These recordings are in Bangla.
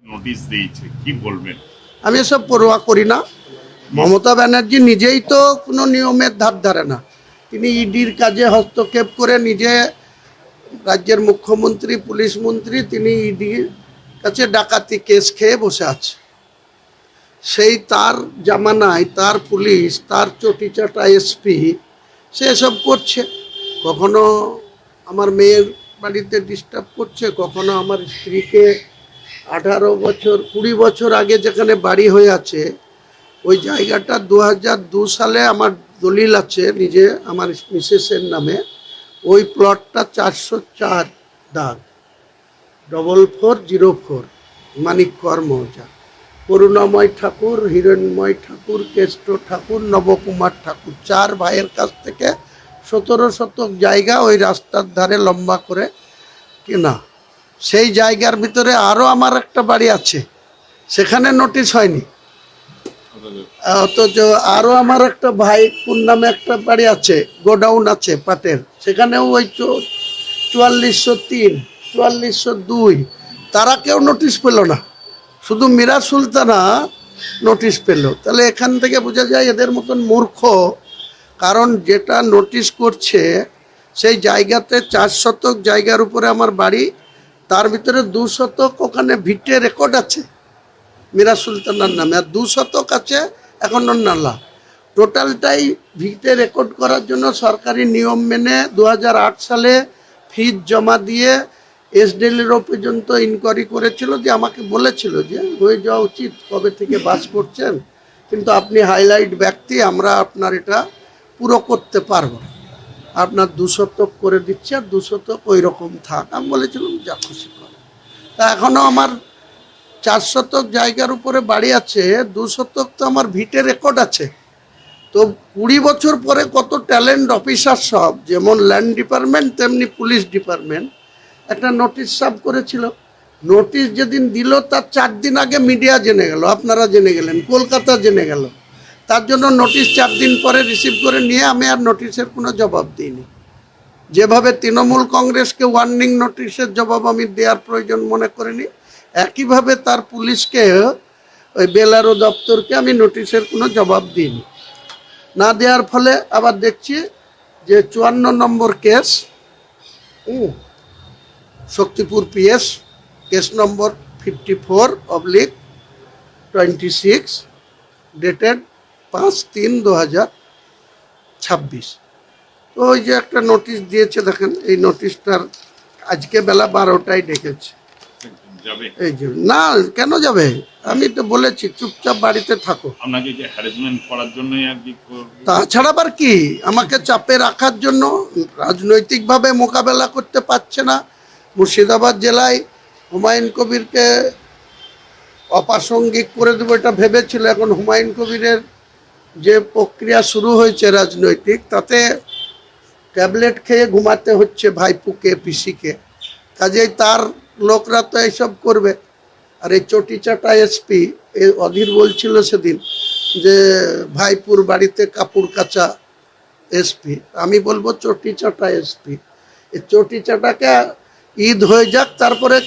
নোটিশ দিয়েছে, কি বলবেন? আমি এসব পরোয়া করি না। মমতা ব্যানার্জি নিজেই তো কোনো নিয়মের ধার ধারে না। তিনি ইডির কাজে হস্তক্ষেপ করে নিজে রাজ্যের মুখ্যমন্ত্রী, পুলিশ মন্ত্রী, তিনি ইডির কাছে ডাকাতি কেস খেয়ে বসে আছে। সেই তার জামানায় তার পুলিশ, তার চটিচাটা এসপি সে এসব করছে। কখনো আমার মেয়ের বাড়িতে ডিস্টার্ব করছে, কখনো আমার স্ত্রীকে 18 বছর 20 বছর আগে যেখানে বাড়ি হয়ে আছে ওই জায়গাটা 2002 সালে আমার দলিল আছে নিজে আমার মিসেসের নামে। ওই প্লটটা 404 দাগ 4404 মানিককর মৌজা। করুণাময় ঠাকুর, হিরণময় ঠাকুর, কেষ্ট ঠাকুর, নবকুমার ঠাকুর 4 ভাইয়ের কাছ থেকে 17 শতক জায়গা ওই রাস্তার ধারে লম্বা করে কেনা। সেই জায়গার ভিতরে আরও আমার একটা বাড়ি আছে, সেখানে নোটিশ হয়নি। অথচ আরও আমার একটা ভাইপুর নামে একটা বাড়ি আছে, গোডাউন আছে পাটের, সেখানেও ওই 4403, 4402 তারা কেউ নোটিশ পেল না, শুধু মীরা সুলতানা নোটিশ পেল। তাহলে এখান থেকে বোঝা যায় এদের মতন মূর্খ। কারণ যেটা নোটিশ করছে সেই জায়গাতে 4 শতক জায়গার উপরে আমার বাড়ি, তার ভিতরে 2 শতক ওখানে ভিটে রেকর্ড আছে মীরা সুলতানার নামে, আর 2 শতক আছে এখনো নালা। টোটালটাই ভিটে রেকর্ড করার জন্য সরকারি নিয়ম মেনে 2008 সালে ফিজ জমা দিয়ে এসডিএলও পর্যন্ত ইনকোয়ারি করেছিল, যে আমাকে বলেছিল যে হয়ে যাওয়া উচিত, কবে থেকে বাস করছেন, কিন্তু আপনি হাইলাইট ব্যক্তি, আমরা আপনার এটা পুরো করতে পারবো, আপনার 2 শতক করে দিচ্ছে, আর 2 শতক ওই রকম থাক। আমি বলেছিলাম যা খুশি করে। তা এখনও আমার 4 শতক জায়গার উপরে বাড়ি আছে, 2 শতক তো আমার ভিটে রেকর্ড আছে। তো 20 বছর পরে কত ট্যালেন্ট অফিসার সব, যেমন ল্যান্ড ডিপার্টমেন্ট তেমনি পুলিশ ডিপার্টমেন্ট একটা নোটিশ সার্ভ করেছিল। নোটিশ যেদিন দিল তার 4 দিন আগে মিডিয়া জেনে গেল, আপনারা জেনে গেলেন, কলকাতা জেনে গেল। তার জন্য নোটিশ 4 দিন পরে রিসিভ করে নিয়ে আমি আর নোটিশের কোনো জবাব দিইনি। যেভাবে তৃণমূল কংগ্রেসকে ওয়ার্নিং নোটিশের জবাব আমি দেওয়ার প্রয়োজন মনে করিনি, একইভাবে তার পুলিশকে, ওই বেলারো দপ্তরকে আমি নোটিশের কোনো জবাব দিইনি। না দেওয়ার ফলে আবার দেখছি যে 54 number case, Shaktipur PS, case number 54/26, dated 5/3/2026। তো ওই যে একটা নোটিশ দিয়েছে দেখেন, এই নোটিশটার আজকে বেলা 12টায় ডেকেছে। এই যে না, কেন যাবে? আমি তো বলেছি চুপচাপ বাড়িতে থাকো। আপনাকে যে হ্যারাসমেন্ট করার জন্যই আর কি? তাছাড়া আবার কি, আমাকে চাপে রাখার জন্য, রাজনৈতিকভাবে মোকাবেলা করতে পারছে না। মুর্শিদাবাদ জেলায় হুমায়ুন কবিরকে অপ্রাসঙ্গিক করে দেবো এটা ভেবেছিল। এখন হুমায়ুন কবিরের যে প্রক্রিয়া শুরু হয়েছে রাজনৈতিক, তাতে ট্যাবলেট খেয়ে ঘুমাতে হচ্ছে ভাইপুকে, পিসিকে। কাজেই তার লোকরা তো এইসব করবে। আর এই চটিচাটা এসপি অধীর বলছিল সেদিন যে ভাইপুর বাড়িতে কাপড় কাচা এসপি, আমি বলবো চটিচাটা এসপি। এই চটিচাটাকে ঈদ হয়ে যাক, তারপরে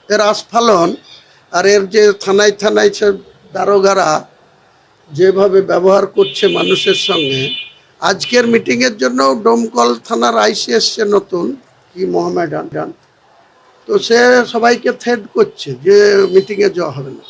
এর আস্ফালন। আর এর যে থানায় থানায় সে দারোগারা যেভাবে ব্যবহার করছে মানুষের সঙ্গে, আজকের মিটিংয়ের জন্য ডোমকল থানার আইসি এসছে নতুন, কি মোহামেডান, তো সে সবাইকে থ্রেট করছে যে মিটিংয়ে যাওয়া হবে না।